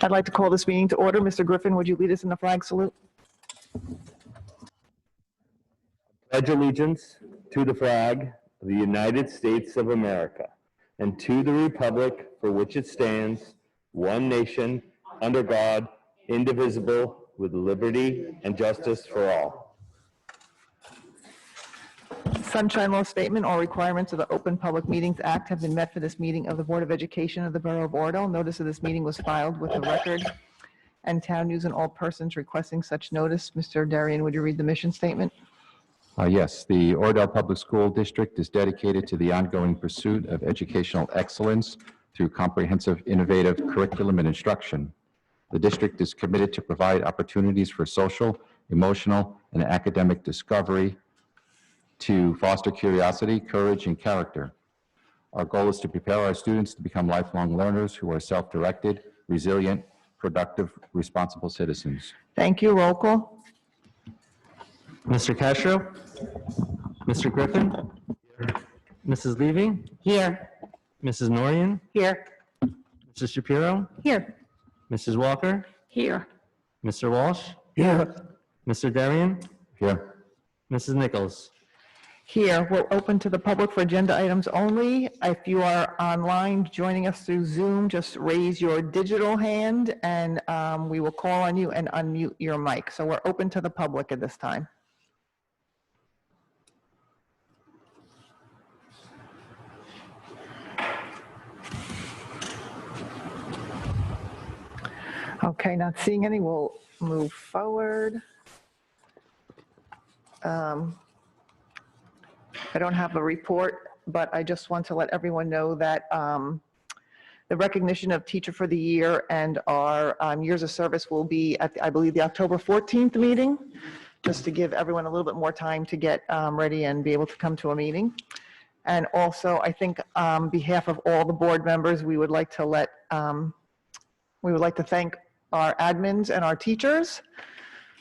I'd like to call this meeting to order. Mr. Griffin, would you lead us in the flag salute? Pledge allegiance to the flag of the United States of America and to the republic for which it stands, one nation, under God, indivisible, with liberty and justice for all. Sunshine Law statement, all requirements of the Open Public Meetings Act have been met for this meeting of the Board of Education of the Borough of Oradell. Notice of this meeting was filed with the record and Town News, and all persons requesting such notice. Mr. Darian, would you read the mission statement? Yes, the Oradell Public School District is dedicated to the ongoing pursuit of educational excellence through comprehensive, innovative curriculum and instruction. The district is committed to provide opportunities for social, emotional, and academic discovery to foster curiosity, courage, and character. Our goal is to prepare our students to become lifelong learners who are self-directed, resilient, productive, responsible citizens. Thank you. Roll call. Mr. Castro? Mr. Griffin? Mrs. Levy? Here. Mrs. Norian? Here. Mrs. Shapiro? Here. Mrs. Walker? Here. Mr. Walsh? Here. Mr. Darian? Here. Mrs. Nichols? Here, we're open to the public for agenda items only. If you are online joining us through Zoom, just raise your digital hand and we will call on you and unmute your mic. So we're open to the public at this time. Okay, not seeing any, we'll move forward. I don't have a report, but I just want to let everyone know that the recognition of Teacher for the Year and our years of service will be at, I believe, the October 14th meeting, just to give everyone a little bit more time to get ready and be able to come to a meeting. And also, I think on behalf of all the board members, we would like to thank our admins and our teachers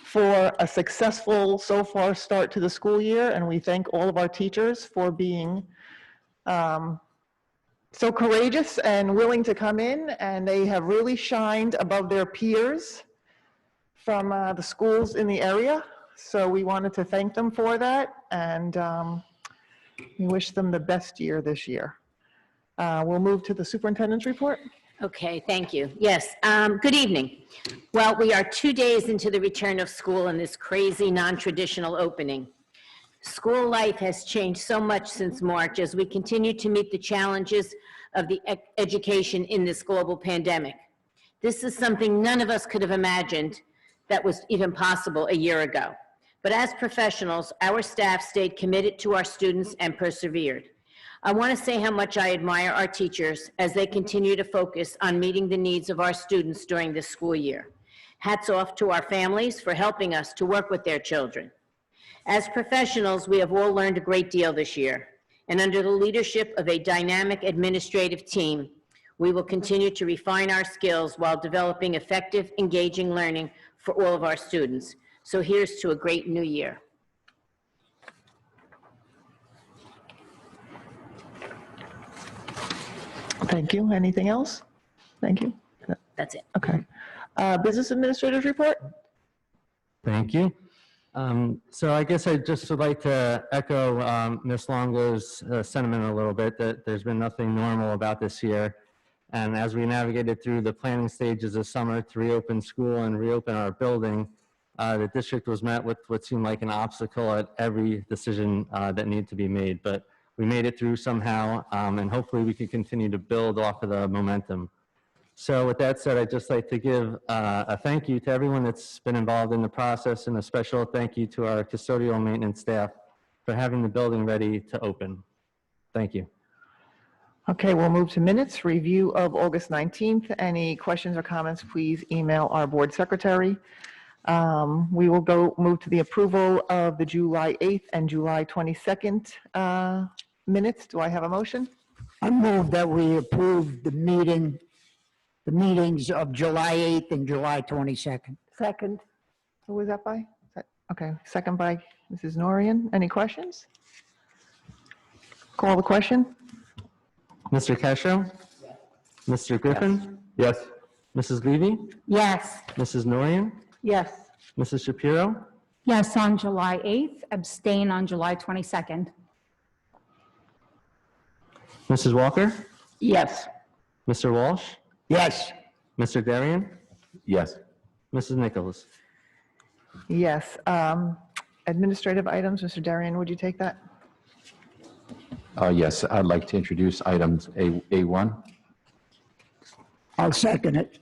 for a successful so far start to the school year, and we thank all of our teachers for being so courageous and willing to come in, and they have really shined above their peers from the schools in the area. So we wanted to thank them for that, and we wish them the best year this year. We'll move to the superintendent's report. Okay, thank you. Yes, good evening. Well, we are 2 days into the return of school and this crazy non-traditional opening. School life has changed so much since March as we continue to meet the challenges of the education in this global pandemic. This is something none of us could have imagined that was even possible a year ago. But as professionals, our staff stayed committed to our students and persevered. I want to say how much I admire our teachers as they continue to focus on meeting the needs of our students during this school year. Hats off to our families for helping us to work with their children. As professionals, we have all learned a great deal this year, and under the leadership of a dynamic administrative team, we will continue to refine our skills while developing effective, engaging learning for all of our students. So here's to a great new year. Thank you. Anything else? Thank you. That's it. Okay. Business administrator's report. Thank you. So I guess I just would like to echo Ms. Longo's sentiment a little bit, that there's been nothing normal about this year. And as we navigated through the planning stages of summer to reopen school and reopen our building, the district was met with what seemed like an obstacle at every decision that needed to be made. But we made it through somehow, and hopefully we can continue to build off of the momentum. So with that said, I'd just like to give a thank you to everyone that's been involved in the process, and a special thank you to our custodial maintenance staff for having the building ready to open. Thank you. Okay, we'll move to minutes. Review of August 19th. Any questions or comments, please email our board secretary. We will move to the approval of the July 8th and July 22nd minutes. Do I have a motion? I move that we approve the meetings of July 8th and July 22nd. Second. Who was that by? Okay, second by Mrs. Norian. Any questions? Call the question. Mr. Castro? Yes. Mr. Griffin? Yes. Mrs. Levy, Yes. Mrs. Norian, Yes. Mrs. Shapiro, Yes on July 8th, abstain on July 22nd. Mrs. Walker, Yes. Mr. Walsh, Yes. Mr. Darian, Yes. Mrs. Nichols. Yes. Administrative items, Mr. Darian, would you take that? Yes, I'd like to introduce items A1. I'll second it. Do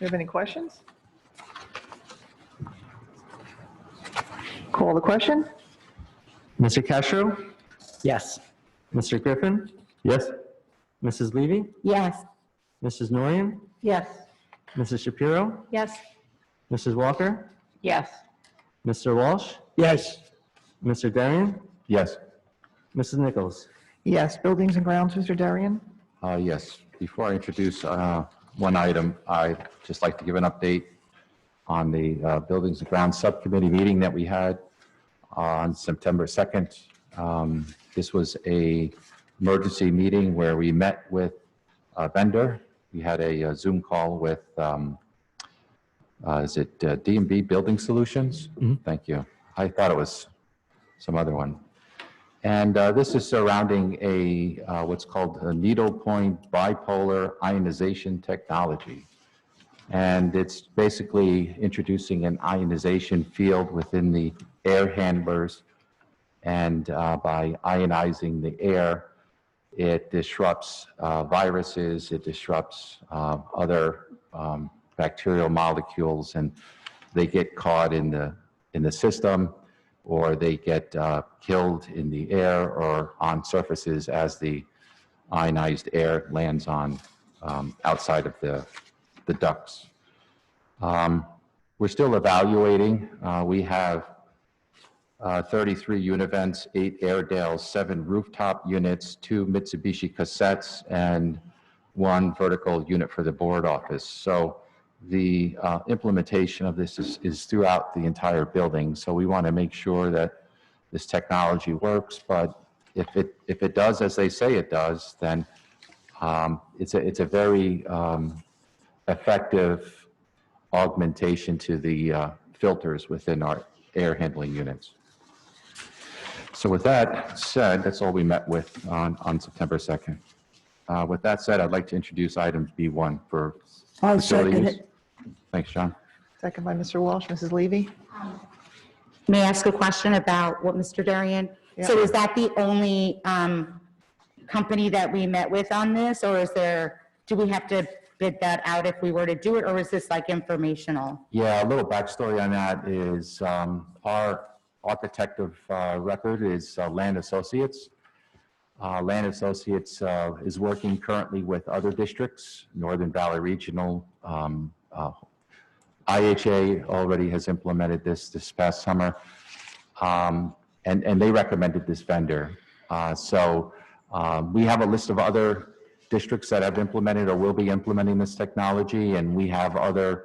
you have any questions? Call the question? Mr. Castro, Yes. Mr. Griffin, Yes. Mrs. Levy, Yes. Mrs. Norian, Yes. Mrs. Shapiro, Yes. Mrs. Walker, Yes. Mr. Walsh, Yes. Mr. Darian, Yes. Mrs. Nichols. Yes. Buildings and grounds, Mr. Darian? Yes, before I introduce one item, I'd just like to give an update on the Buildings and Grounds Subcommittee meeting that we had on September 2nd. This was a emergency meeting where we met with a vendor. We had a Zoom call with, is it D&B Building Solutions? Thank you. I thought it was some other one. And this is surrounding a what's called a needlepoint bipolar ionization technology. And it's basically introducing an ionization field within the air handlers. And by ionizing the air, it disrupts viruses, it disrupts other bacterial molecules, and they get caught in the system, or they get killed in the air or on surfaces as the ionized air lands on outside of the ducts. We're still evaluating. We have 33 Univents, 8 Airedales, 7 rooftop units, 2 Mitsubishi cassettes, and 1 vertical unit for the board office. So the implementation of this is throughout the entire building. So we want to make sure that this technology works, but if it does as they say it does, then it's a very effective augmentation to the filters within our air handling units. So with that said, that's all we met with on September 2nd. With that said, I'd like to introduce items B1 for I'll facility second use. it. Thanks, John. Second by Mr. Walsh. Mrs. Levy? May I ask a question about what Mr. Darian? So Yeah. is that the only company that we met with on this, or do we have to bid that out if we were to do it, or is this like informational? Yeah, a little backstory on that is our architect of record is Land Associates. Land Associates is working currently with other districts, Northern Valley Regional. IHA already has implemented this past summer, and they recommended this vendor. So we have a list of other districts that have implemented or will be implementing this technology, and we have other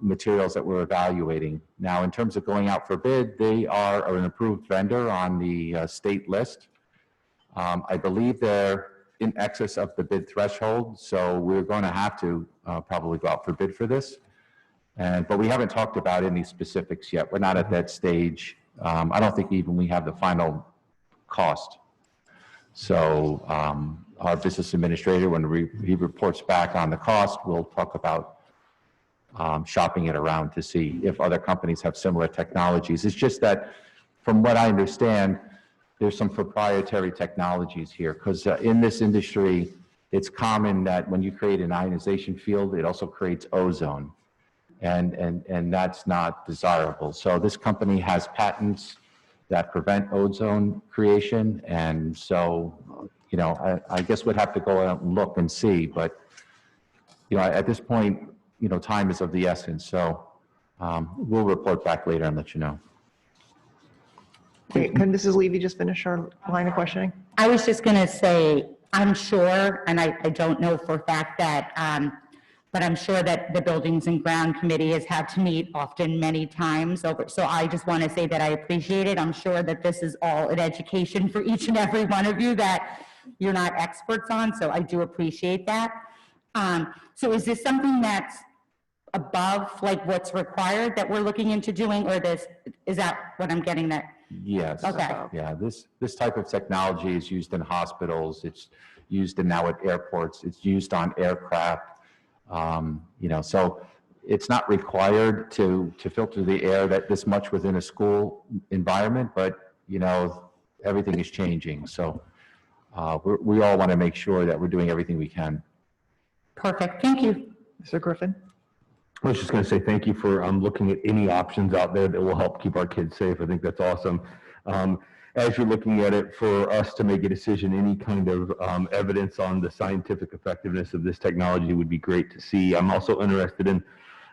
materials that we're evaluating. Now, in terms of going out for bid, they are an approved vendor on the state list. I believe they're in excess of the bid threshold, so we're going to have to probably go out for bid for this. But we haven't talked about any specifics yet. We're not at that stage. I don't think even we have the final cost. So our business administrator, when he reports back on the cost, we'll talk about shopping it around to see if other companies have similar technologies. It's just that, from what I understand, there's some proprietary technologies here, because in this industry, it's common that when you create an ionization field, it also creates ozone, and that's not desirable. So this company has patents that prevent ozone creation, and so, you know, I guess we'd have to go out and look and see, but, you know, at this point, you know, time is of the essence, so we'll report back later and let you know. Wait, can Mrs. Levy just finish her line of questioning? I was just going to say, I'm sure, and I don't know for a fact that, but I'm sure that the Buildings and Ground Committee has had to meet often many times over. So I just want to say that I appreciate it. I'm sure that this is all an education for each and every one of you that you're not experts on, so I do appreciate that. So is this something that's above like what's required that we're looking into doing, or is that what I'm getting at? Yes. Okay. Yeah, this type of technology is used in hospitals, it's used now at airports, it's used on aircraft. So it's not required to filter the air this much within a school environment, but, everything is changing. So we all want to make sure that we're doing everything we can. Perfect, thank you. Mr. Griffin? I was just going to say thank you for looking at any options out there that will help keep our kids safe. I think that's awesome. As you're looking at it, for us to make a decision, any kind of evidence on the scientific effectiveness of this technology would be great to see. I'm also interested in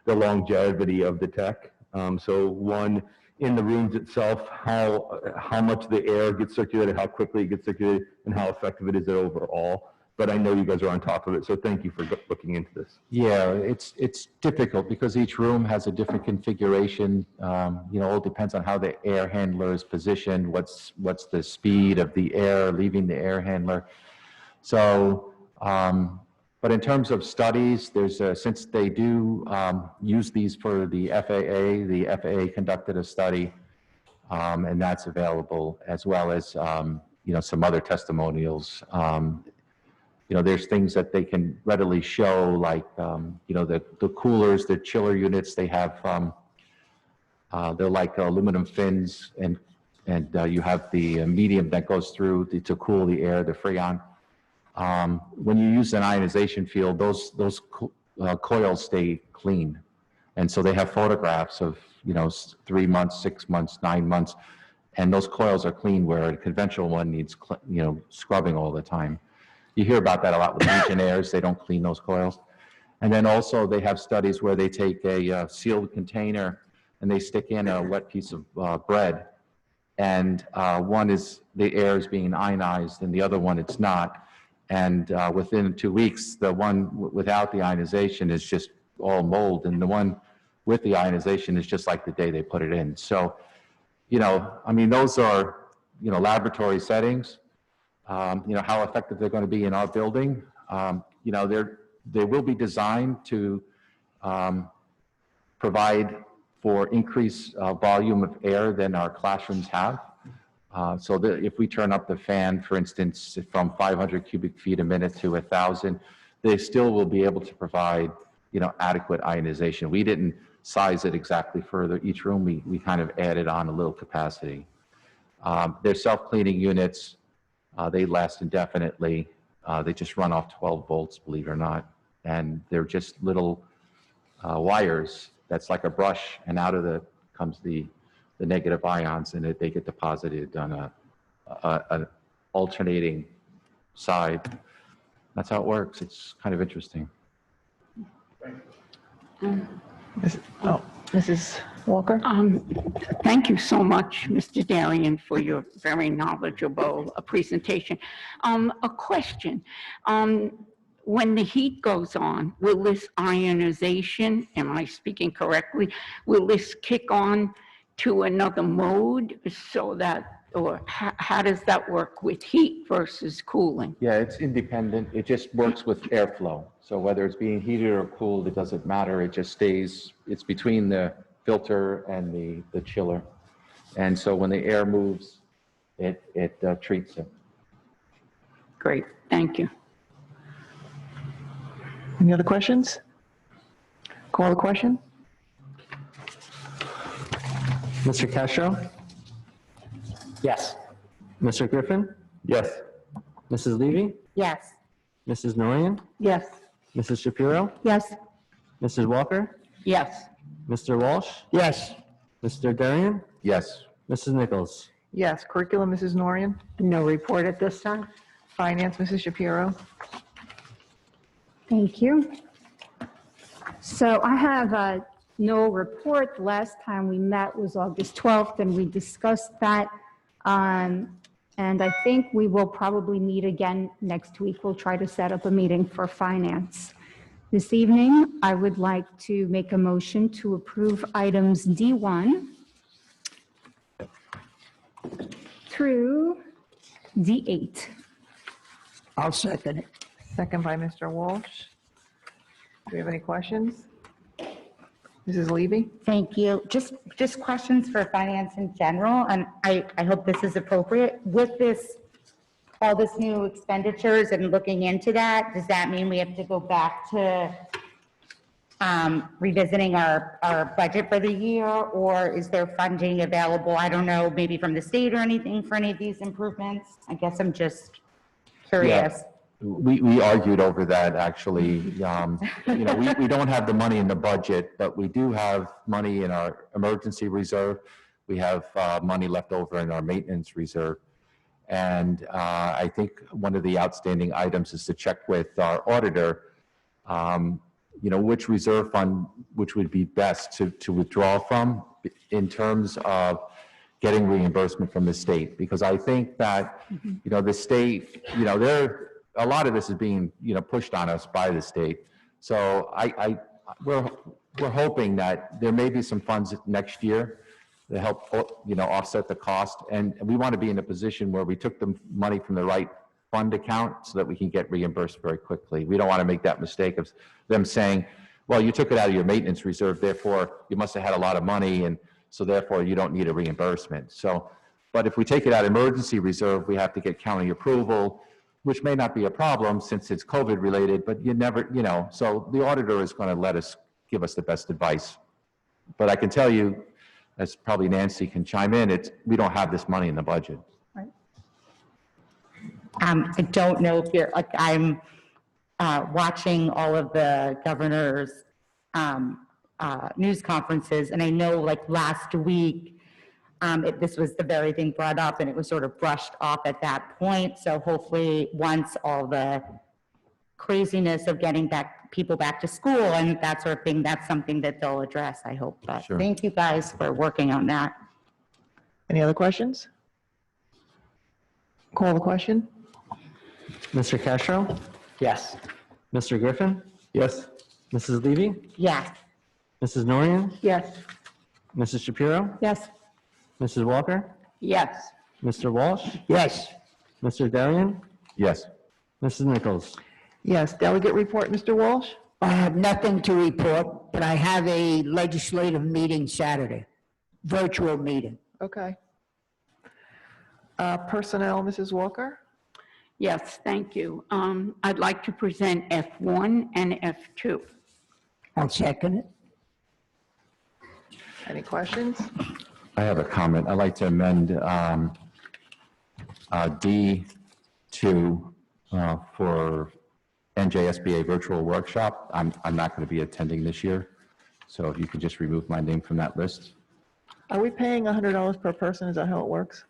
the longevity of the tech. So one, in the rooms itself, how much the air gets circulated, how quickly it gets circulated, and how effective it is overall. But I know you guys are on top of it, so thank you for looking into this. Yeah, it's difficult because each room has a different configuration. It depends on how the air handler is positioned, what's the speed of the air leaving the air handler. So, but in terms of studies, since they do use these for the FAA conducted a study, and that's available, as well as some other testimonials. There's things that they can readily show, like, the coolers, the chiller units, they have, they're like aluminum fins, and you have the medium that goes through to cool the air, the freon. When you use an ionization field, those coils stay clean. And so they have photographs of, 3 months, 6 months, 9 months, and those coils are clean, where a conventional one needs, scrubbing all the time. You hear about that a lot with Legionnaires. They don't clean those coils. And then also they have studies where they take a sealed container and they stick in a wet piece of bread. And one is the air is being ionized and the other one it's not. And within 2 weeks, the one without the ionization is just all mold. And the one with the ionization is just like the day they put it in. So, those are, laboratory settings. How effective they're going to be in our building. They will be designed to provide for increased volume of air than our classrooms have. So that if we turn up the fan, for instance, from 500 cubic feet a minute to 1,000, they still will be able to provide, adequate ionization. We didn't size it exactly for each room. We kind of added on a little capacity. They're self-cleaning units. They last indefinitely. They just run off 12 volts, believe it or not. And they're just little wires that's like a brush, and out of comes the negative ions, and they get deposited on an alternating side. That's how it works. It's kind of interesting. Mrs. Walker? Thank you so much, Mr. Darian, for your very knowledgeable presentation. A question. When the heat goes on, will this ionization, am I speaking correctly, will this kick on to another mode so that, or how does that work with heat versus cooling? Yeah, it's independent. It just works with airflow. So whether it's being heated or cooled, it doesn't matter. It just stays, it's between the filter and the chiller. And so when the air moves, it treats it. Great, thank you. Any other questions? Call the question? Mr. Castro? Yes. Mr. Griffin? Yes. Mrs. Levy? Yes. Mrs. Norian? Yes. Mrs. Shapiro? Yes. Mrs. Walker? Yes. Mr. Walsh? Yes. Mr. Darian? Yes. Mrs. Nichols? Yes. Curriculum, Mrs. Norian? No report at this time? Finance, Mrs. Shapiro? Thank you. So I have no report. Last time we met was August 12th, and we discussed that. And I think we will probably meet again next week. We'll try to set up a meeting for finance. This evening, I would like to make a motion to approve items D1 through D8. I'll second it. Second by Mr. Walsh. we have any questions? Mrs. Levy? Thank you. Just questions for finance in general, and I hope this is appropriate. With this, all this new expenditures and looking into that, does that mean we have to go back to revisiting our budget for the year, or is there funding available? I don't know, maybe from the state or anything for any of these improvements? I guess I'm just curious. We argued over that, actually. We don't have the money in the budget, but we do have money in our emergency reserve. We have money left over in our maintenance reserve. And I think one of the outstanding items is to check with our auditor, which reserve fund, which would be best to withdraw from in terms of getting reimbursement from the state. Because I think that, the state, a lot of this is being, pushed on us by the state. So we're hoping that there may be some funds next year to help, offset the cost. And we want to be in a position where we took the money from the right fund account so that we can get reimbursed very quickly. We don't want to make that mistake of them saying, well, you took it out of your maintenance reserve, therefore you must have had a lot of money, and so therefore you don't need a reimbursement. So, but if we take it out of emergency reserve, we have to get county approval, which may not be a problem since it's COVID related, but you never, so the auditor is going to give us the best advice. But I can tell you, as probably Nancy can chime in, we don't have this money in the budget. I don't know if I'm watching all of the governor's news conferences, and I know last week, this was the very thing brought up, and it was sort of brushed off at that point. So hopefully once all the craziness of getting people back to school and that sort of thing, that's something that they'll address, I hope. But Sure. Thank you guys for working on that. Any other questions? Call the question. Mr. Castro? Yes. Mr. Griffin? Yes. Mrs. Levy? Yes. Mrs. Norian? Yes. Mrs. Shapiro? Yes. Mrs. Walker? Yes. Mr. Walsh? Yes. Mr. Darian? Yes. Mrs. Nichols? Yes, delegate report, Mr. Walsh? I have nothing to report, but I have a legislative meeting Saturday, virtual meeting. Okay. Personnel, Mrs. Walker? Yes, thank you. I'd like to present F1 and F2. I'll second it. Any questions? I have a comment. I'd like to amend D2 for NJSBA virtual workshop. I'm not going to be attending this year, so if you could just remove my name from that list. Are we paying $100 per person? Is that how it works?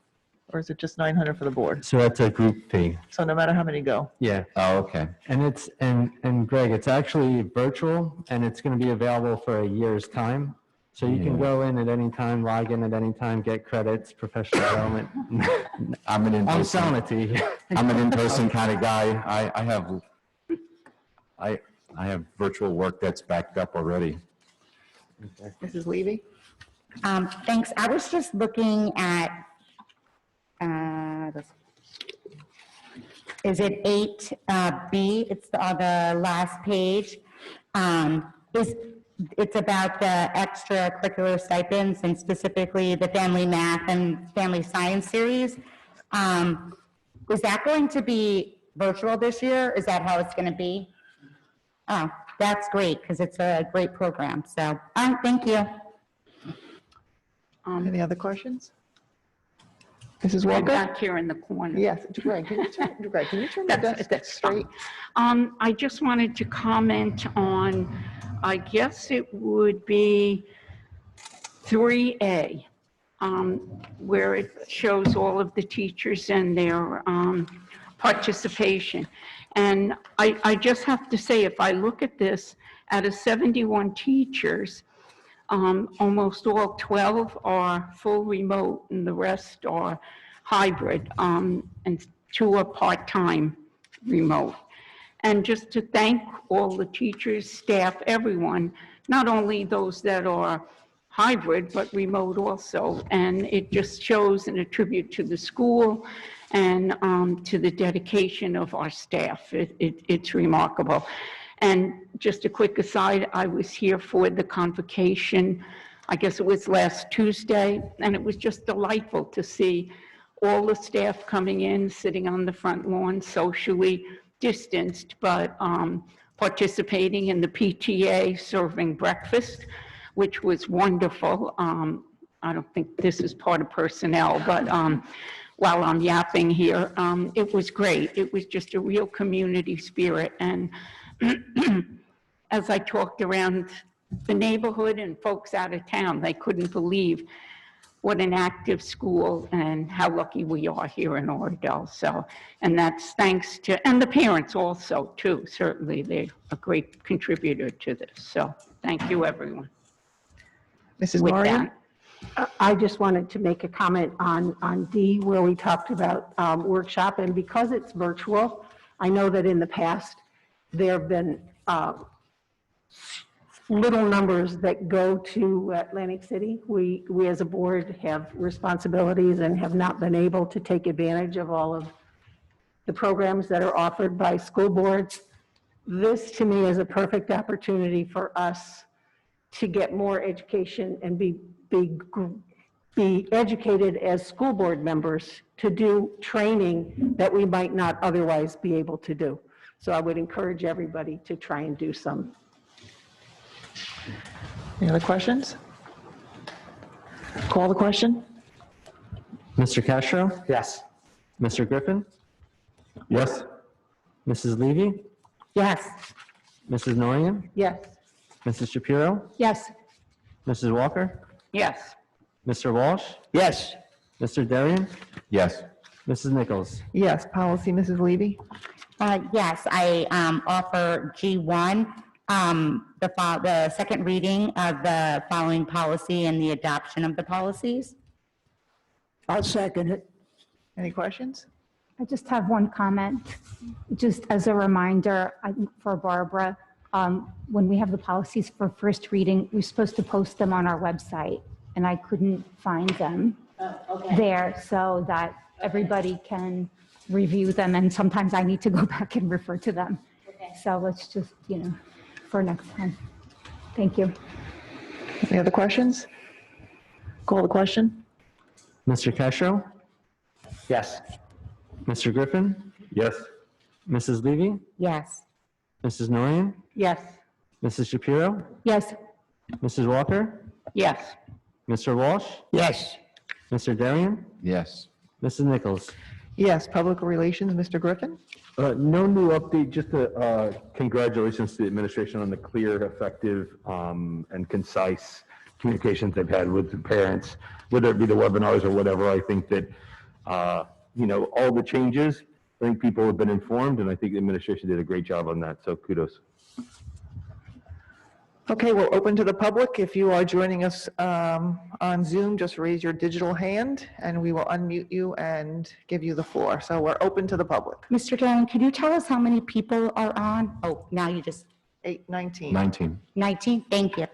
Or is it just $900 for the board? So that's a group fee. So no matter how many go? Yeah. Oh, okay. And it's, and Greg, it's actually virtual, and it's going to be available for a year's time. So you can go in at any time, log in at any time, get credits, professional development. I'm an I'm in-person. selling it to you. I'm an in-person kind of guy. I have virtual work that's backed up already. Mrs. Levy? Thanks. I was just looking at, is it 8B? It's on the last page. It's about the extracurricular stipends and specifically the family math and family science series. Is that going to be virtual this year? Is that how it's going to be? Oh, that's great, because it's a great program. So, thank you. Any other questions? Mrs. Right Walker? back here in the corner. Yes, Greg, can you turn the desk straight? I just wanted to comment on, I guess it would be 3A, where it shows all of the teachers and their participation. And I just have to say, if I look at this, out of 71 teachers, almost all 12 are full remote and the rest are hybrid, and 2 are part-time remote. And just to thank all the teachers, staff, everyone, not only those that are hybrid, but remote also. And it just shows and a tribute to the school and to the dedication of our staff. It's remarkable. And just a quick aside, I was here for the convocation, I guess it was last Tuesday, and it was just delightful to see all the staff coming in, sitting on the front lawn, socially distanced, but participating in the PTA, serving breakfast, which was wonderful. I don't think this is part of personnel, but while I'm yapping here, it was great. It was just a real community spirit. And as I talked around the neighborhood and folks out of town, they couldn't believe what an active school and how lucky we are here in Oradell. So, and that's thanks to, and the parents also too, certainly they're a great contributor to this. So thank you, everyone. Mrs. With Moran? that, I just wanted to make a comment on D, where we talked about workshop, and because it's virtual, I know that in the past, there have been little numbers that go to Atlantic City. We as a board have responsibilities and have not been able to take advantage of all of the programs that are offered by school boards. This, to me, is a perfect opportunity for us to get more education and be educated as school board members to do training that we might not otherwise be able to do. So I would encourage everybody to try and do some. Any other questions? Call the question? Mr. Castro? Yes. Mr. Griffin? Yes. Mrs. Levy? Yes. Mrs. Norian? Yes. Mrs. Shapiro? Yes. Mrs. Walker? yes. Mr. Walsh? Yes. Mr. Darian? Yes. Mrs. Nichols? Yes, policy, Mrs. Levy? Yes, I offer G1, the second reading of the following policy and the adoption of the policies. I'll second it. Any questions? I just have one comment, just as a reminder for Barbara. When we have the policies for first reading, we're supposed to post them on our website, and I couldn't find them there so that everybody can review them, and sometimes I need to go back and refer to them. So let's just, for next time. Thank you. Any other questions? Call the question? Mr. Castro? Yes. Mr. Griffin? Yes. Mrs. Levy? Yes. Mrs. Norian? Yes. Mrs. Shapiro? Yes. Mrs. Walker? Yes. Mr. Walsh? Yes. Mr. Darian? Yes. Mrs. Nichols? Yes, public relations, Mr. Griffin? No new update, just congratulations to the administration on the clear, effective, and concise communications they've had with the parents, whether it be the webinars or whatever. I think that, all the changes, I think people have been informed, and I think the administration did a great job on that, so kudos. Okay, we'll open to the public. If you are joining us on Zoom, just raise your digital hand and we will unmute you and give you the floor. So we're open to the public. Mr. Darian, could you tell us how many people are on? Oh, now you just, 8:19. 19. 19? Thank you.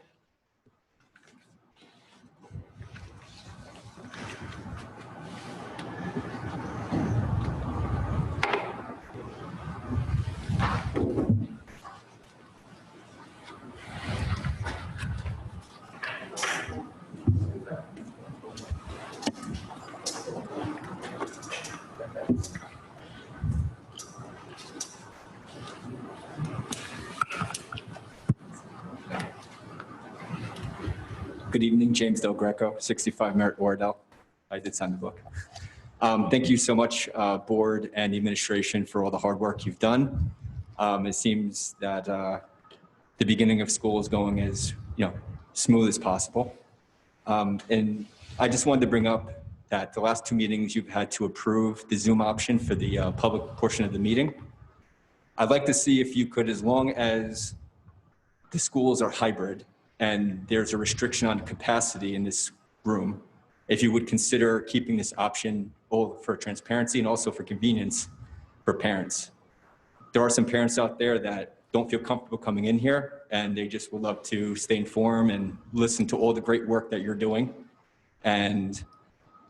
Good evening, James Del Greco, 65 Merritt Oradell. I did sign the book. Thank you so much, board and the administration, for all the hard work you've done. It seems that the beginning of school is going as smooth as possible. And I just wanted to bring up that the last two meetings you've had to approve the Zoom option for the public portion of the meeting. I'd like to see if you could, as long as the schools are hybrid and there's a restriction on capacity in this room, if you would consider keeping this option both for transparency and also for convenience for parents. There are some parents out there that don't feel comfortable coming in here and they just would love to stay informed and listen to all the great work that you're doing. And,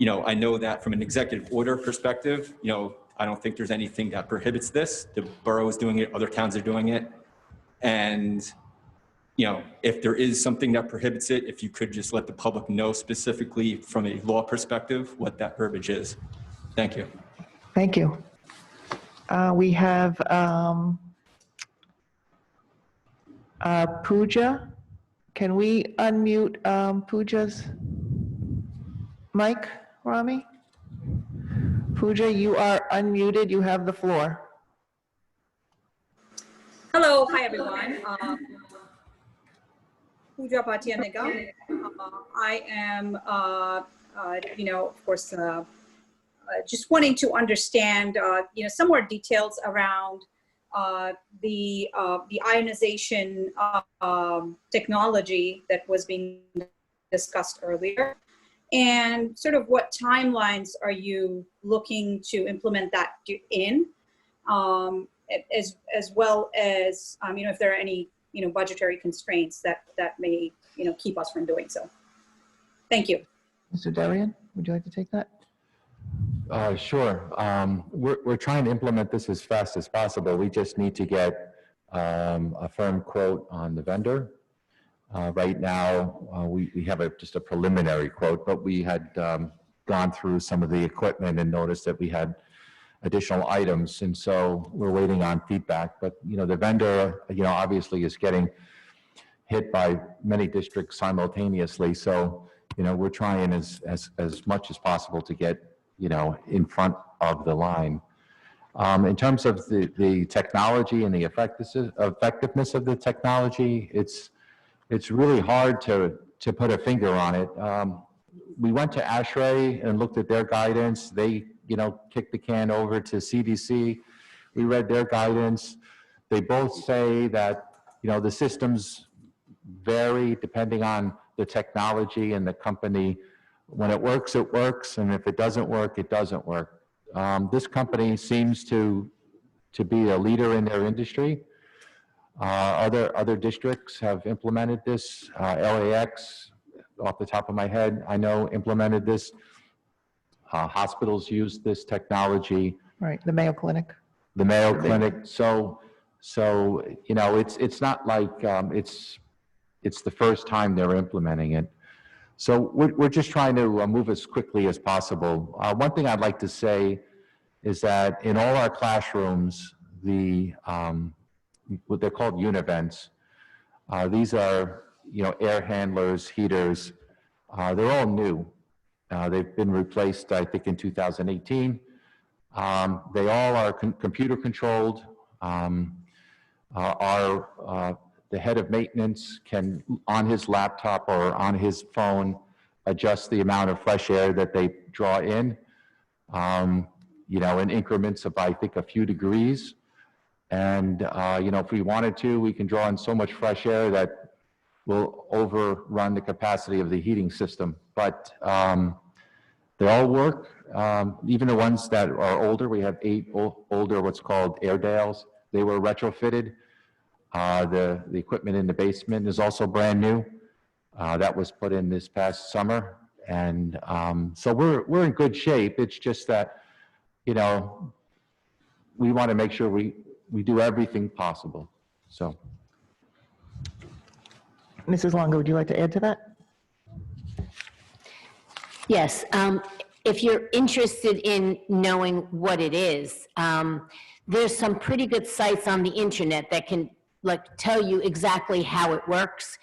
I know that from an executive order perspective, I don't think there's anything that prohibits this. The borough is doing it, other towns are doing it. And, you know, if there is something that prohibits it, if you could just let the public know specifically from a law perspective what that verbiage is. Thank you. Thank you. We have Pooja. Can we unmute Pooja's mic, Rami? Pooja, you are unmuted. You have the floor. Hello, hi everyone. Pooja Bhatia Nigam. I am, of course, just wanting to understand, some more details around the ionization technology that was being discussed earlier, and sort of what timelines are you looking to implement that in, as well as, if there are any, budgetary constraints that may, keep us from doing so. Thank you. Mr. Darian, would you like to take that? Sure. We're trying to implement this as fast as possible. We just need to get a firm quote on the vendor. Right now, we have just a preliminary quote, but we had gone through some of the equipment and noticed that we had additional items, and so we're waiting on feedback. But the vendor, obviously is getting hit by many districts simultaneously. So we're trying as much as possible to get in front of the line. In terms of the technology and the effectiveness of the technology, it's really hard to put a finger on it. We went to ASHRAE and looked at their guidance. They kicked the can over to CDC. We read their guidance. They both say that the systems vary depending on the technology and the company. When it works, and if it doesn't work, it doesn't work. This company seems to be a leader in their industry. Other districts have implemented this. LAX, off the top of my head, I know implemented this. Hospitals use this technology. Right, the Mayo Clinic. The Mayo Clinic. So it's not like it's the first time they're implementing it. So we're just trying to move as quickly as possible. One thing I'd like to say is that in all our classrooms, what they're called univents. These are air handlers, heaters. They're all new. They've been replaced, I think, in 2018. They all are computer controlled. The head of maintenance can, on his laptop or on his phone, adjust the amount of fresh air that they draw in, in increments of, I think, a few degrees. And, if we wanted to, we can draw in so much fresh air that will overrun the capacity of the heating system. But they all work, even the ones that are older. We have 8 older, what's called Airedales. They were retrofitted. The equipment in the basement is also brand new. That was put in this past summer. And so we're in good shape. It's just that, we want to make sure we do everything possible. So. Mrs. Longo, would you like to add to that? Yes. If you're interested in knowing what it is, there's some pretty good sites on the internet that can tell you exactly how it works.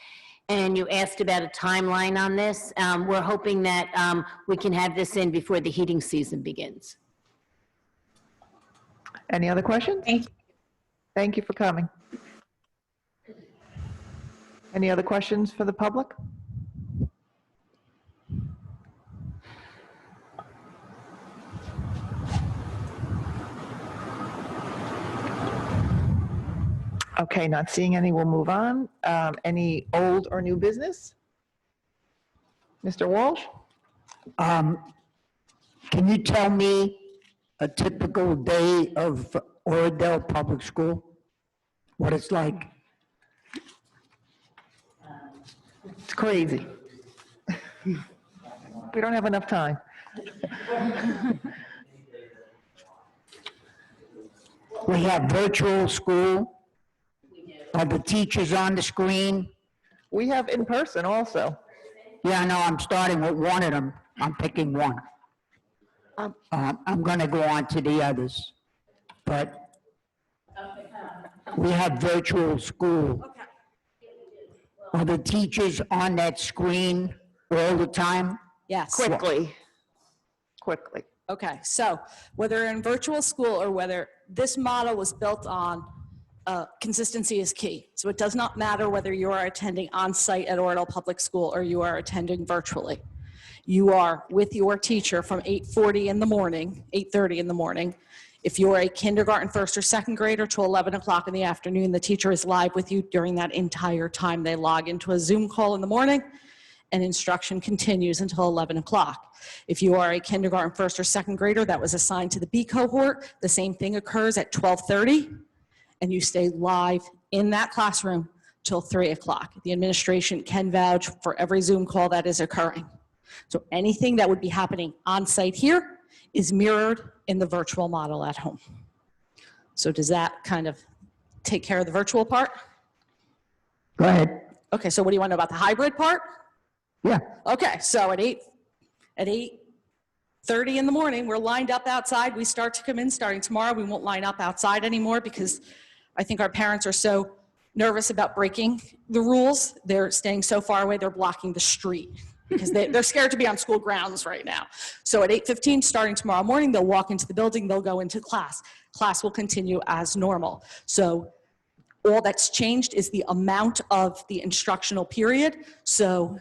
And you asked about a timeline on this. We're hoping that we can have this in before the heating season begins. Any other questions? Thank you. Thank you for coming. Any other questions for the public? Okay, not seeing any, we'll move on. Any old or new business? Mr. Walsh? Can you tell me a typical day of Oradell Public School? What it's like? It's crazy. We don't have enough time. We have virtual school. Are the teachers on the screen? We have in person also. Yeah, no, I'm starting with one of them. I'm picking one. I'm gonna go on to the others. But we have virtual school. Are the teachers on that screen all the time? Yes. Quickly. Okay, so whether in virtual school or whether this model was built on consistency is key. So it does not matter whether you are attending on-site at Oradell Public School or you are attending virtually. You are with your teacher from 8:40 in the morning, 8:30 in the morning. If you're a kindergarten first or second grader to 11 o'clock in the afternoon, the teacher is live with you during that entire time. They log into a Zoom call in the morning and instruction continues until 11 o'clock. If you are a kindergarten first or second grader that was assigned to the B cohort, the same thing occurs at 12:30 and you stay live in that classroom till 3 o'clock. The administration can vouch for every Zoom call that is occurring. So anything that would be happening on site here is mirrored in the virtual model at home. So does that kind of take care of the virtual part? Go ahead. Okay, so what do you want to know about the hybrid part? Yeah. Okay, so at 8:30 in the morning, we're lined up outside. We start to come in starting tomorrow. We won't line up outside anymore because I think our parents are so nervous about breaking the rules. They're staying so far away, they're blocking the street because they're scared to be on school grounds right now. So at 8:15, starting tomorrow morning, they'll walk into the building, they'll go into class. Class will continue as normal. So all that's changed is the amount of the instructional period. So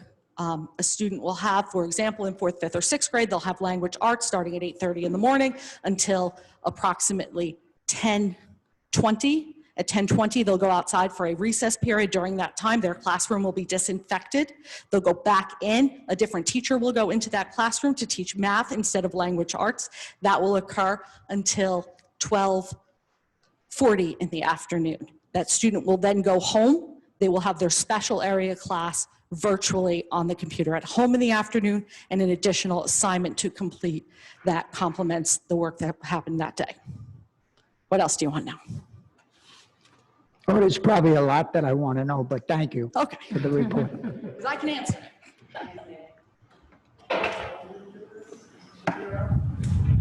a student will have, for example, in 4th, 5th, or 6th grade, they'll have language arts starting at 8:30 in the morning until approximately 10:20. At 10:20, they'll go outside for a recess period. During that time, their classroom will be disinfected. They'll go back in. A different teacher will go into that classroom to teach math instead of language arts. That will occur until 12:40 in the afternoon. That student will then go home. They will have their special area class virtually on the computer at home in the afternoon, and an additional assignment to complete that complements the work that happened that day. What else do you want to know? Oh, there's probably a lot that I want to know, but thank you for the report. Because I can answer.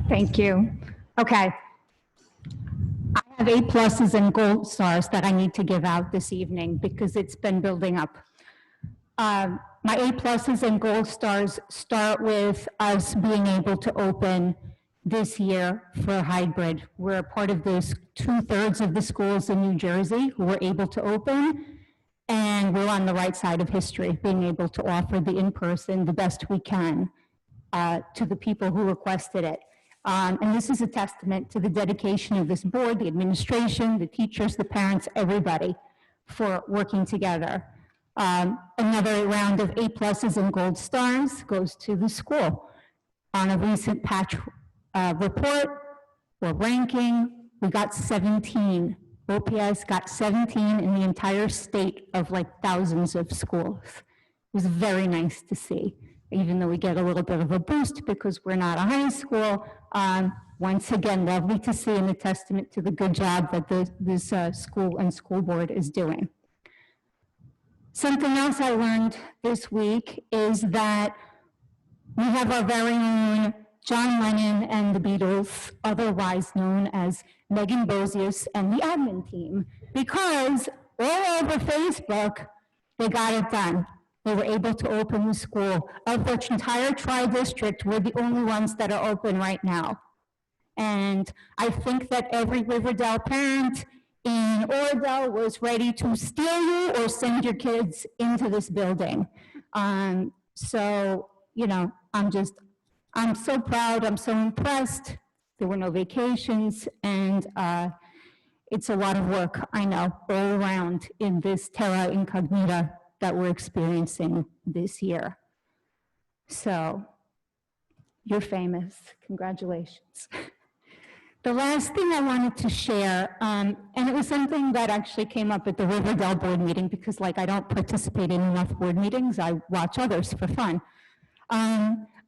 Thank you. Okay. I have A+ and gold stars that I need to give out this evening because it's been building up. My A+ and gold stars start with us being able to open this year for hybrid. We're a part of this 2/3 of the schools in New Jersey who were able to open, and we're on the right side of history, being able to offer the in-person the best we can to the people who requested it. And this is a testament to the dedication of this board, the administration, the teachers, the parents, everybody for working together. Another round of A+ and gold stars goes to the school. On a recent patch report or ranking, we got 17. OPS got 17 in the entire state of like thousands of schools. It was very nice to see, even though we get a little bit of a boost because we're not a high school. Once again, lovely to see and a testament to the good job that this school and school board is doing. Something else I learned this week is that we have our very own John Lennon and the Beatles, otherwise known as Megan Bozius and the admin team, because all over Facebook, they got it done. They were able to open the school. Of which entire tri-district, we're the only ones that are open right now. And I think that every Riverdale parent in Oradell was ready to steal you or send your kids into this building. So, you know, I'm so proud, I'm so impressed. There were no vacations, and it's a lot of work, I know, all around in this terra incognita that we're experiencing this year. So, you're famous, congratulations. The last thing I wanted to share, and it was something that actually came up at the Riverdale board meeting because like I don't participate in enough board meetings, I watch others for fun.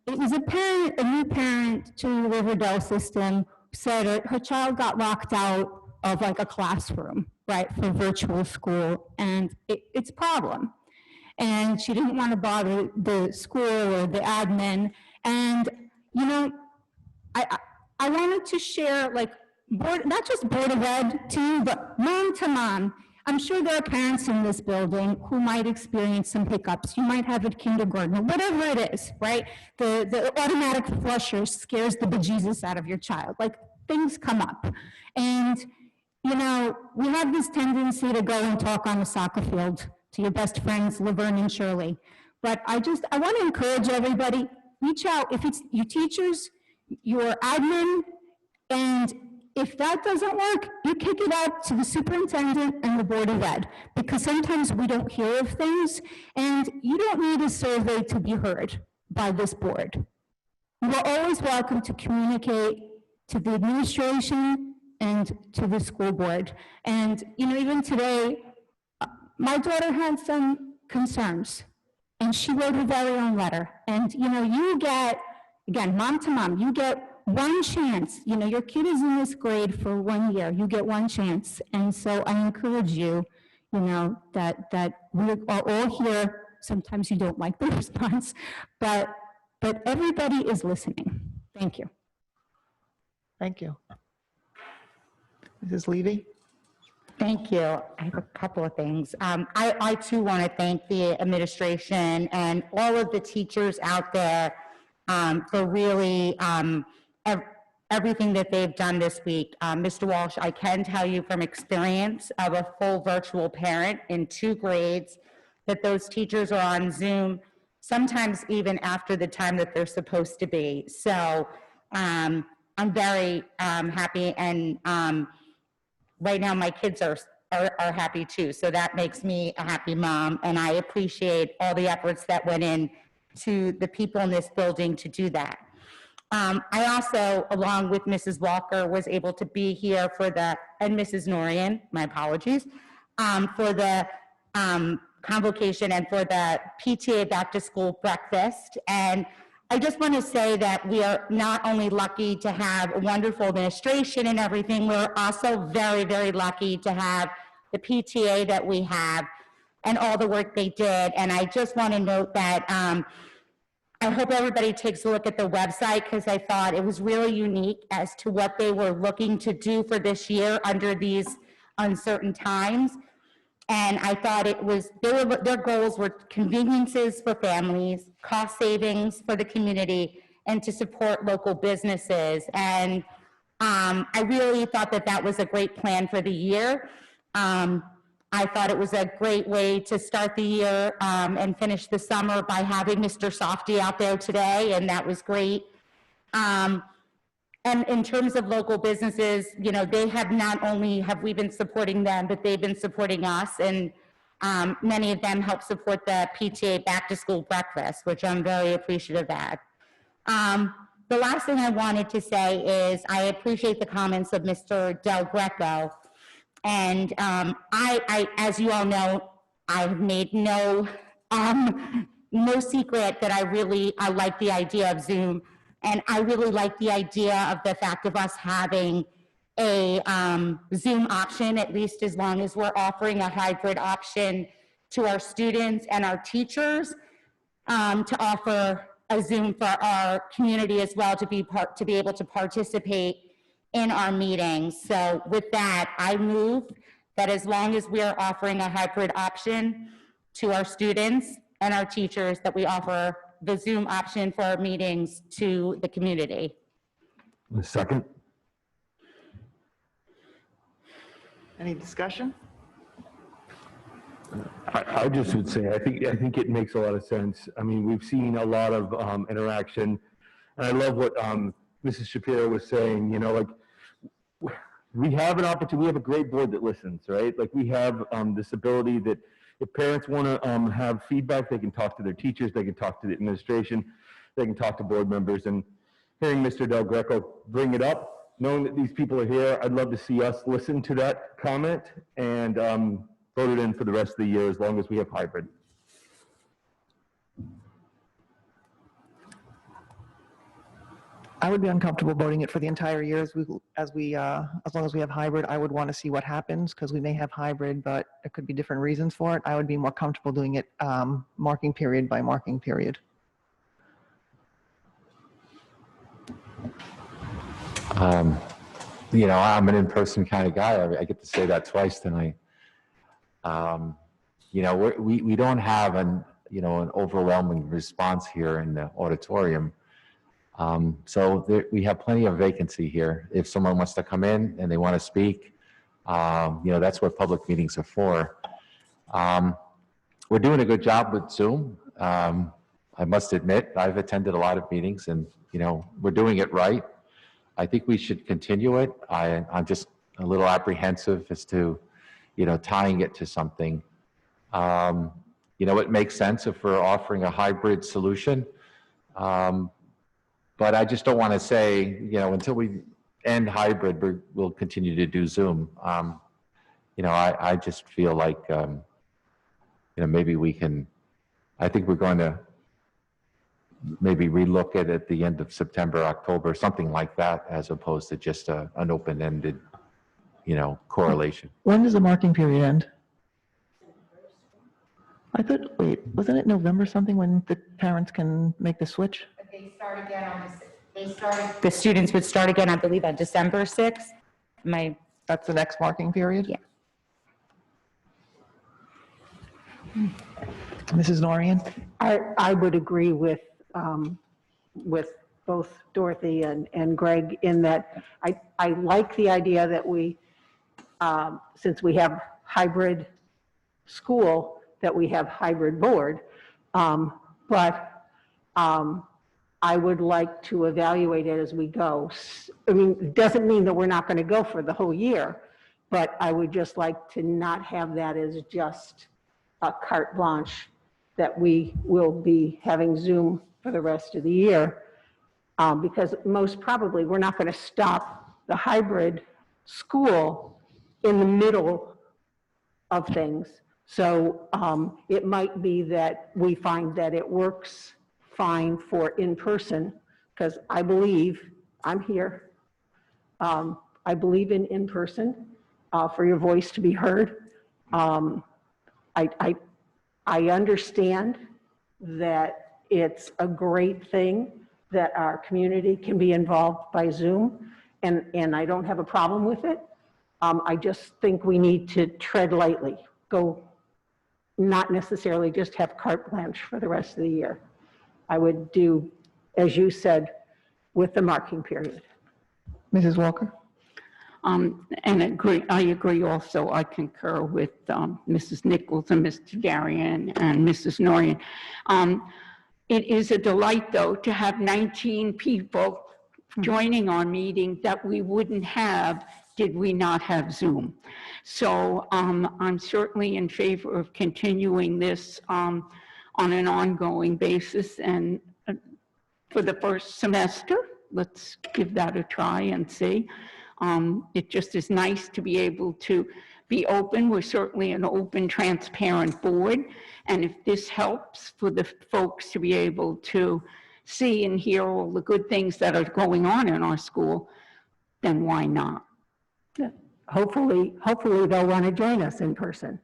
It was a new parent to the Riverdale system said her child got locked out of like a classroom, right, for virtual school, and it's a problem. And she didn't want to bother the school or the admin. And, you know, I wanted to share, like, not just Board of Ed too, but mom to mom. I'm sure there are parents in this building who might experience some hiccups. You might have at kindergarten or whatever it is, right? The automatic flusher scares the bejesus out of your child. Like, things come up. And, you know, we have this tendency to go and talk on the soccer field to your best friends, Laverne and Shirley. But I want to encourage everybody, reach out. If it's your teachers, your admin, and if that doesn't work, you kick it out to the superintendent and the Board of Ed, because sometimes we don't hear of things, and you don't need a survey to be heard by this board. You are always welcome to communicate to the administration and to the school board. And, you know, even today, my daughter had some concerns, and she wrote her very own letter. And, you know, you get, again, mom to mom, you get one chance. You know, your kid is in this grade for 1 year. You get one chance. And so I encourage you, you know, that we are all here. Sometimes you don't like the response, but everybody is listening. Thank you. Thank you. Mrs. Levy? Thank you. I have a couple of things. I too want to thank the administration and all of the teachers out there for really everything that they've done this week. Mr. Walsh, I can tell you from experience of a full virtual parent in 2 grades that those teachers are on Zoom, sometimes even after the time that they're supposed to be. So I'm very happy, and right now my kids are happy too. So that makes me a happy mom, and I appreciate all the efforts that went in to the people in this building to do that. I also, along with Mrs. Walker, was able to be here for and Mrs. Norian, my apologies, for the convocation and for the PTA back to school breakfast. And I just want to say that we are not only lucky to have a wonderful administration and everything, we're also very, very lucky to have the PTA that we have and all the work they did. And I just want to note that I hope everybody takes a look at the website, because I thought it was really unique as to what they were looking to do for this year under these uncertain times. And I thought it was, their goals were conveniences for families, cost savings for the community, and to support local businesses. And I really thought that that was a great plan for the year. I thought it was a great way to start the year and finish the summer by having Mr. Softy out there today, and that was great. And in terms of local businesses, you know, they have not only have we been supporting them, but they've been supporting us, and many of them help support the PTA back to school breakfast, which I'm very appreciative of. The last thing I wanted to say is I appreciate the comments of Mr. Del Greco. And I, as you all know, I've made no secret that I like the idea of Zoom. And I really like the idea of the fact of us having a Zoom option, at least as long as we're offering a hybrid option to our students and our teachers, to offer a Zoom for our community as well, to be able to participate in our meetings. So with that, I move that as long as we are offering a hybrid option to our students and our teachers, that we offer the Zoom option for our meetings to the community. A second. Any discussion? I just would say, I think it makes a lot of sense. I mean, we've seen a lot of interaction, and I love what Mrs. Shapiro was saying, you know, like, we have an opportunity, we have a great board that listens, right? Like, we have this ability that if parents want to have feedback, they can talk to their teachers, they can talk to the administration, they can talk to board members. And hearing Mr. Del Greco bring it up, knowing that these people are here, I'd love to see us listen to that comment and vote it in for the rest of the year as long as we have hybrid. I would be uncomfortable voting it for the entire year as long as we have hybrid. I would want to see what happens because we may have hybrid, but there could be different reasons for it. I would be more comfortable doing it marking period by marking period. You know, I'm an in-person kind of guy. I get to say that twice tonight. You know, we don't have an overwhelming response here in the auditorium. So we have plenty of vacancy here. If someone wants to come in and they want to speak, you know, that's what public meetings are for. We're doing a good job with Zoom. I must admit, I've attended a lot of meetings and, you know, we're doing it right. I think we should continue it. I'm just a little apprehensive as to, you know, tying it to something. You know, it makes sense if we're offering a hybrid solution. But I just don't want to say, you know, until we end hybrid, we'll continue to do Zoom. You know, I just feel like, you know, maybe we can, I think we're going to maybe relook at the end of September, October, something like that, as opposed to just an open-ended, you know, correlation. When does the marking period end? I thought, wait, wasn't it November something when the parents can make the switch? They start again the students would start again, I believe, on December 6th. That's the next marking period? Yeah. Mrs. Norian? I would agree with both Dorothy and Greg in that I like the idea that we, since we have hybrid school, that we have hybrid board, but I would like to evaluate it as we go. I mean, it doesn't mean that we're not going to go for the whole year, but I would just like to not have that as just a carte blanche that we will be having Zoom for the rest of the year, because most probably we're not going to stop the hybrid school in the middle of things. So it might be that we find that it works fine for in-person, because I believe, I'm here, I believe in in-person for your voice to be heard. I understand that it's a great thing that our community can be involved by Zoom, and I don't have a problem with it. I just think we need to tread lightly, go not necessarily just have carte blanche for the rest of the year. I would do, as you said, with the marking period. Mrs. Walker? And I agree also, I concur with Mrs. Nichols and Mr. Darian and Mrs. Norian. It is a delight, though, to have 19 people joining our meeting that we wouldn't have did we not have Zoom. So I'm certainly in favor of continuing this on an ongoing basis. And for the first semester, let's give that a try and see. It just is nice to be able to be open. We're certainly an open, transparent board. And if this helps for the folks to be able to see and hear all the good things that are going on in our school, then why not? Yeah. Hopefully they'll want to join us in person.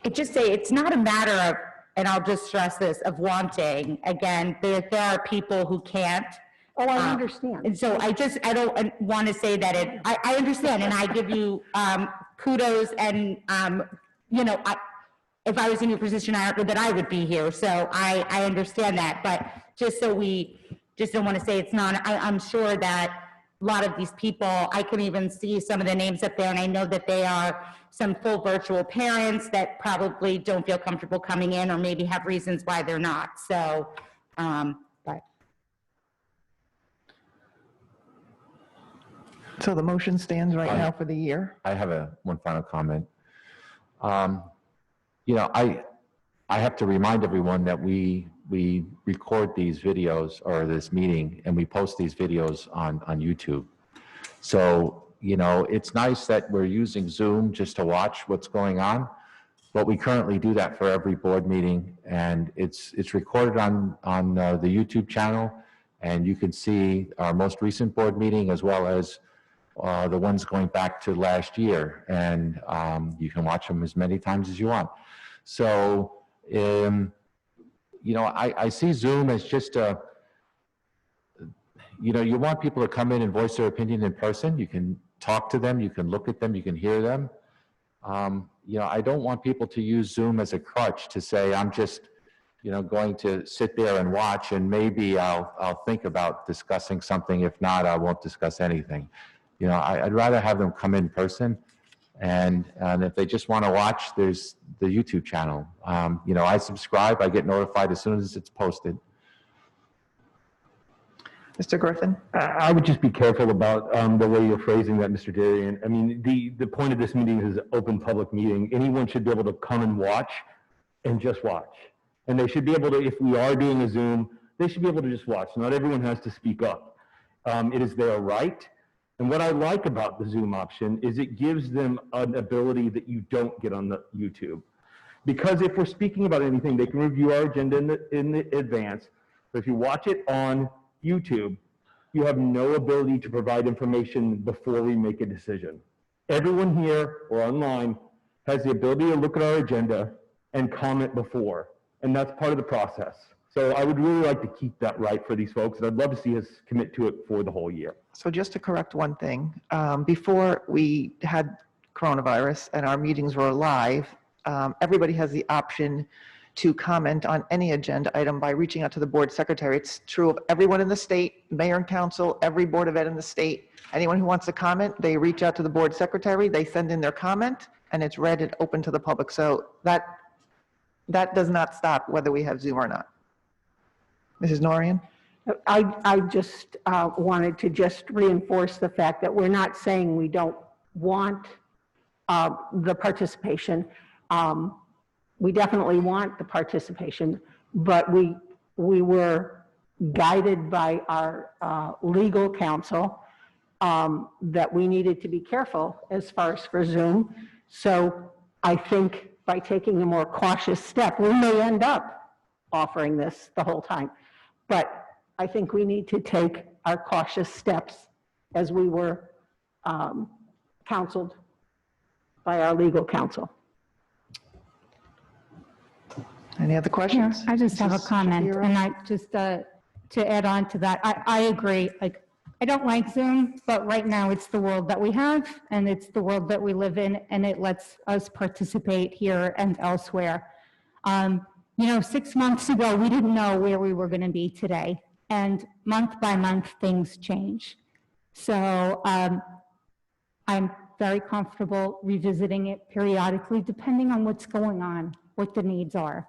I just say it's not a matter of, and I'll just stress this, of wanting. Again, there are people who can't. Oh, I understand. And so I don't want to say that I understand, and I give you kudos, and you know, if I was in your position, I don't know that I would be here. So I understand that, but just so we just don't want to say it's not, I'm sure that a lot of these people, I can even see some of the names up there, and I know that they are some full virtual parents that probably don't feel comfortable coming in, or maybe have reasons why they're not. So, but. So the motion stands right now for the year? I have one final comment. You know, I have to remind everyone that we record these videos or this meeting, and we post these videos on YouTube. So, you know, it's nice that we're using Zoom just to watch what's going on, but we currently do that for every board meeting, and it's recorded on the YouTube channel, And you can see our most recent board meeting as well as the ones going back to last year. And you can watch them as many times as you want. So, you know, I see Zoom as just a, you know, you want people to come in and voice their opinion in person. You can talk to them, you can look at them, you can hear them. You know, I don't want people to use Zoom as a crutch to say, I'm just, you know, going to sit there and watch, and maybe I'll think about discussing something. If not, I won't discuss anything. You know, I'd rather have them come in person. And if they just want to watch, there's the YouTube channel. You know, I subscribe, I get notified as soon as it's posted. Mr. Griffin? I would just be careful about the way you're phrasing that, Mr. Darian. I mean, the point of this meeting is an open public meeting. Anyone should be able to come and watch and just watch. And they should be able to, if we are doing a Zoom, they should be able to just watch. Not everyone has to speak up. It is their right. And what I like about the Zoom option is it gives them an ability that you don't get on the YouTube. Because if we're speaking about anything, they can review our agenda in the advance. But if you watch it on YouTube, you have no ability to provide information before we make a decision. Everyone here or online has the ability to look at our agenda and comment before, and that's part of the process. So I would really like to keep that right for these folks, and I'd love to see us commit to it for the whole year. So just to correct one thing, before we had coronavirus and our meetings were live, everybody has the option to comment on any agenda item by reaching out to the board secretary. It's true of everyone in the state, mayor and council, every board of ed in the state. Anyone who wants to comment, they reach out to the board secretary, they send in their comment, and it's read and open to the public. So that does not stop whether we have Zoom or not. Mrs. Norian? I just wanted to just reinforce the fact that we're not saying we don't want the participation. We definitely want the participation, but we were guided by our legal counsel that we needed to be careful as far as for Zoom. So I think by taking a more cautious step, we may end up offering this the whole time. But I think we need to take our cautious steps as we were counseled by our legal counsel. Any other questions? Yeah, I just have a Mrs. comment, Shapiro? and I just, to add on to that, I agree. Like, I don't like Zoom, but right now it's the world that we have, and it's the world that we live in, and it lets us participate here and elsewhere. You know, 6 months ago, we didn't know where we were going to be today, and month by month, things change. So I'm very comfortable revisiting it periodically, depending on what's going on, what the needs are,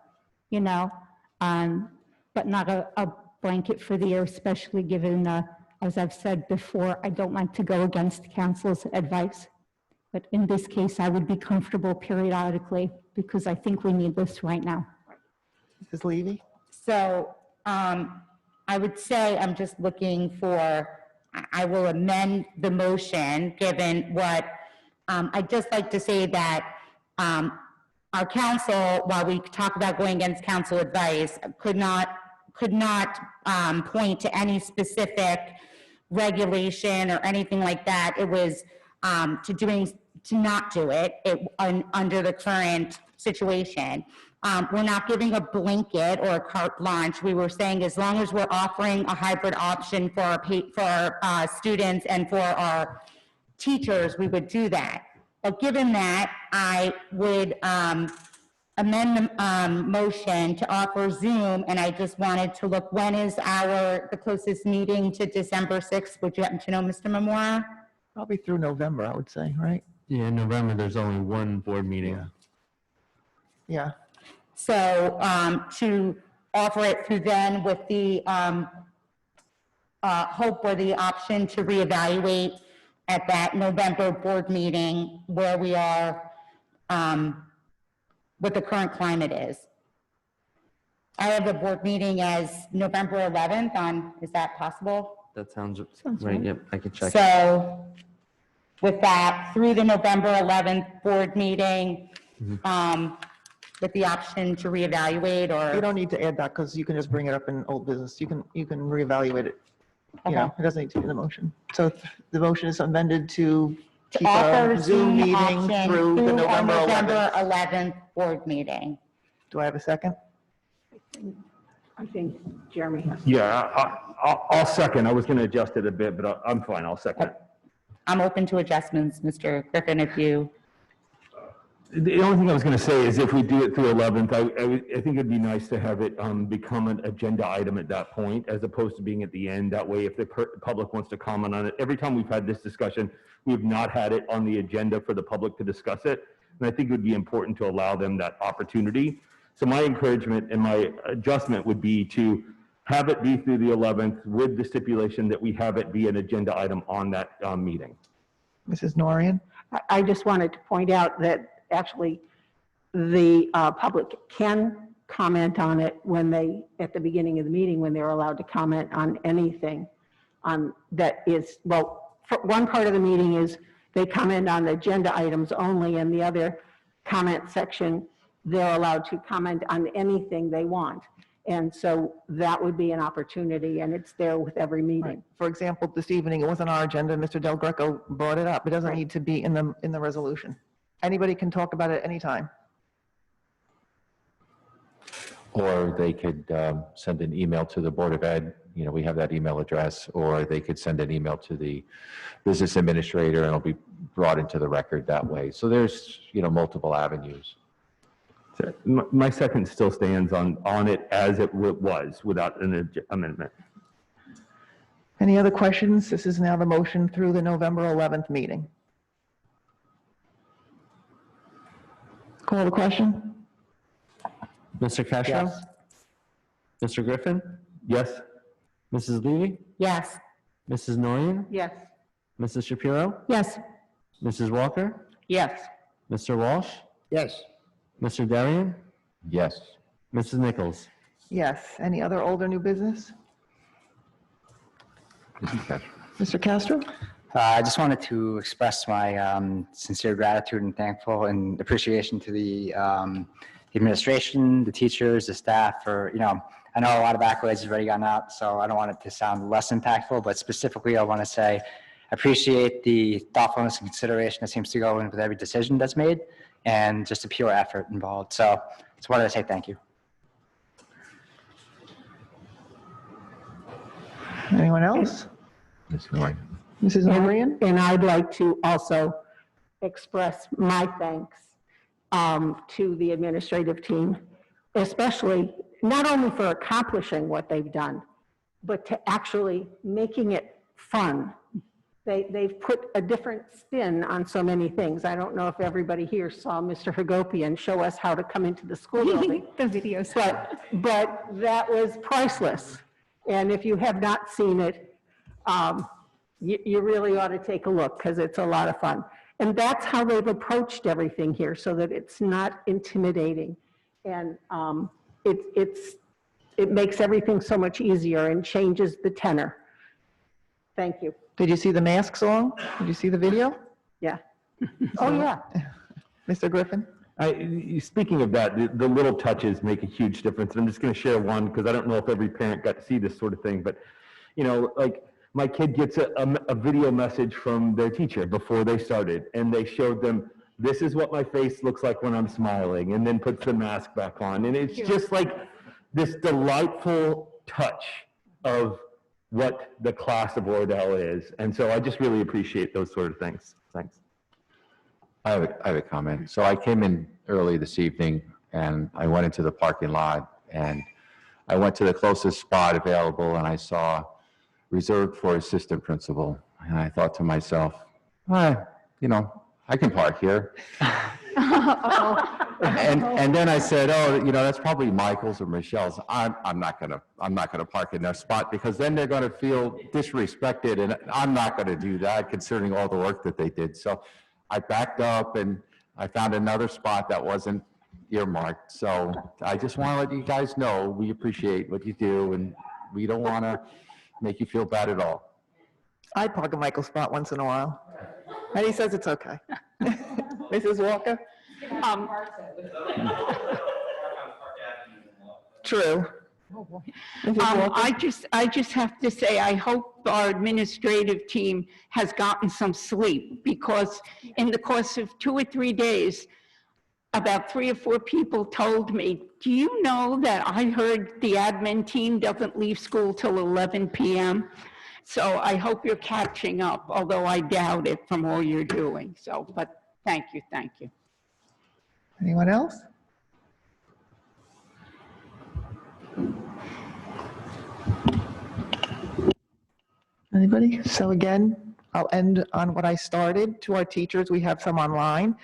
you know, but not a blanket for the year, especially given, as I've said before, I don't like to go against council's advice. But in this case, I would be comfortable periodically because I think we need this right now. Mrs. Levy? So I would say I'm just looking for, I will amend the motion given what, I'd just like to say that our council, while we talk about going against council advice, could not point to any specific regulation or anything like that. It was to not do it under the current situation. We're not giving a blanket or a carte blanche. We were saying as long as we're offering a hybrid option for our students and for our teachers, we would do that. But given that, I would amend the motion to offer Zoom, and I just wanted to look, when is the closest meeting to December 6th? Would you happen to know, Mr. Memora? Probably through November, I would say, right? Yeah, in November, there's only one board meeting. Yeah. So to offer it through then with the hope or the option to reevaluate at that November board meeting where we are, what the current climate is. I have a board meeting as November 11th is that possible? That sounds right. Yep, I can check. So with that, through the November 11th board meeting, with the option to reevaluate You or? don't need to add that because you can just bring it up in old business. You can reevaluate it. You know, it doesn't need to be in the motion. So the motion is amended to keep Offer a Zoom Zoom meeting option through the through our November 11th. 11th board meeting. Do I have a second? I think Jeremy has. Yeah, I'll second. I was going to adjust it a bit, but I'm fine. I'll second. I'm open to adjustments, Mr. Griffin, if you, The only thing I was going to say is if we do it through 11th, I think it'd be nice to have it become an agenda item at that point, as opposed to being at the end. That way, if the public wants to comment on it, every time we've had this discussion, we've not had it on the agenda for the public to discuss it. And I think it would be important to allow them that opportunity. So my encouragement and my adjustment would be to have it be through the 11th with the stipulation that we have it be an agenda item on that meeting. Mrs. Norian? I just wanted to point out that actually the public can comment on it when they, at the beginning of the meeting, when they're allowed to comment on anything that is, well, for one part of the meeting is they comment on the agenda items only, and the other comment section, they're allowed to comment on anything they want. And so that would be an opportunity, and it's there with every meeting. For example, this evening, it wasn't on our agenda. Mr. Del Greco brought it up. It doesn't need to be in the resolution. Anybody can talk about it anytime. Or they could send an email to the Board of Ed, you know, we have that email address, or they could send an email to the business administrator and it'll be brought into the record that way. So there's, you know, multiple avenues. So my second still stands on it as it was without an amendment. Any other questions? This is now the motion through the November 11th meeting. Call the question? Mr. Castro? Yes. Mr. Griffin? Yes? Mrs. Levy? yes. Mrs. Norian? Yes. Mrs. Shapiro? Yes. Mrs. Walker? Yes. Mr. Walsh? Yes. Mr. Darian? Yes. Mrs. Nichols? Yes. Any other old or new business? Mr. Castro? I just wanted to express my sincere gratitude and thankful and appreciation to the administration, the teachers, the staff for, you know, I know a lot of accolades have already gotten out, so I don't want it to sound less impactful, but specifically I want to say I appreciate the thoughtfulness and consideration that seems to go in with every decision that's made and just the pure effort involved. So just wanted to say thank you. Anyone else? Mrs. Norian? And I'd like to also express my thanks to the administrative team, especially not only for accomplishing what they've done, but to actually making it fun. They've put a different spin on so many things. I don't know if everybody here saw Mr. Hagopian show us how to come into the school building. The videos. But that was priceless. And if you have not seen it, you really ought to take a look because it's a lot of fun. And that's how they've approached everything here so that it's not intimidating. And it makes everything so much easier and changes the tenor. Thank you. Did you see the mask song? Did you see the video? Yeah. Oh, yeah. Mr. Griffin? Speaking of that, the little touches make a huge difference. And I'm just going to share one because I don't know if every parent got to see this sort of thing, but you know, like my kid gets a video message from their teacher before they started, and they showed them, this is what my face looks like when I'm smiling, and then puts the mask back on. And it's just like this delightful touch of what the class of Oradell is. And so I just really appreciate those sort of things. Thanks. I have a comment. So I came in early this evening and I went into the parking lot and I went to the closest spot available and I saw reserved for assistant principal. And I thought to myself, you know, I can park here. And then I said, oh, you know, that's probably Michael's or Michelle's. I'm not gonna park in their spot because then they're gonna feel disrespected, and I'm not gonna do that considering all the work that they did. So I backed up and I found another spot that wasn't earmarked. So I just want to let you guys know we appreciate what you do and we don't want to make you feel bad at all. I park in Michael's spot once in a while. And he says it's okay. Mrs. Walker? True. I just have to say, I hope our administrative team has gotten some sleep, because in the course of 2 or 3 days, about 3 or 4 people told me, do you know that I heard the admin team doesn't leave school till 11 p.m.? So I hope you're catching up, although I doubt it from all you're doing. So, but thank you, thank you. Anyone else? Anybody? So again, I'll end on what I started. To our teachers, we have some online,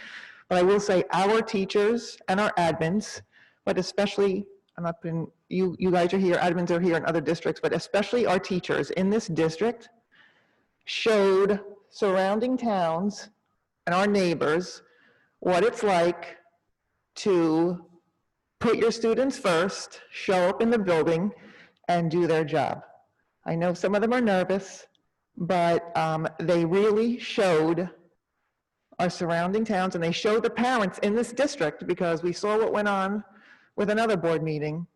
but I will say our teachers and our admins, but especially, I'm not been, you guys are here, admins are here in other districts, but especially our teachers in this district showed surrounding towns and our neighbors what it's like to put your students first, show up in the building, and do their job. I know some of them are nervous, but they really showed our surrounding towns, and they showed the parents in this district, because we saw what went on with another board meeting,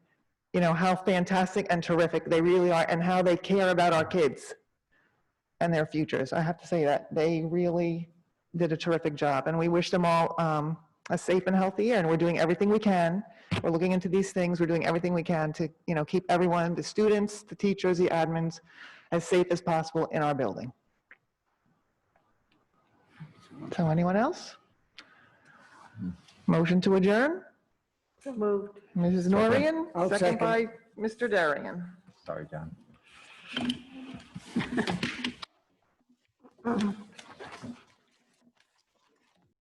you know, how fantastic and terrific they really are, and how they care about our kids and their futures. I have to say that they really did a terrific job, and we wish them all a safe and healthy year, and we're doing everything we can. We're looking into these things. We're doing everything we can to, you know, keep everyone, the students, the teachers, the admins, as safe as possible in our building. So anyone else? Motion to adjourn? So moved. Mrs. Norian, I'll second second. by Mr. Darian. Sorry, John.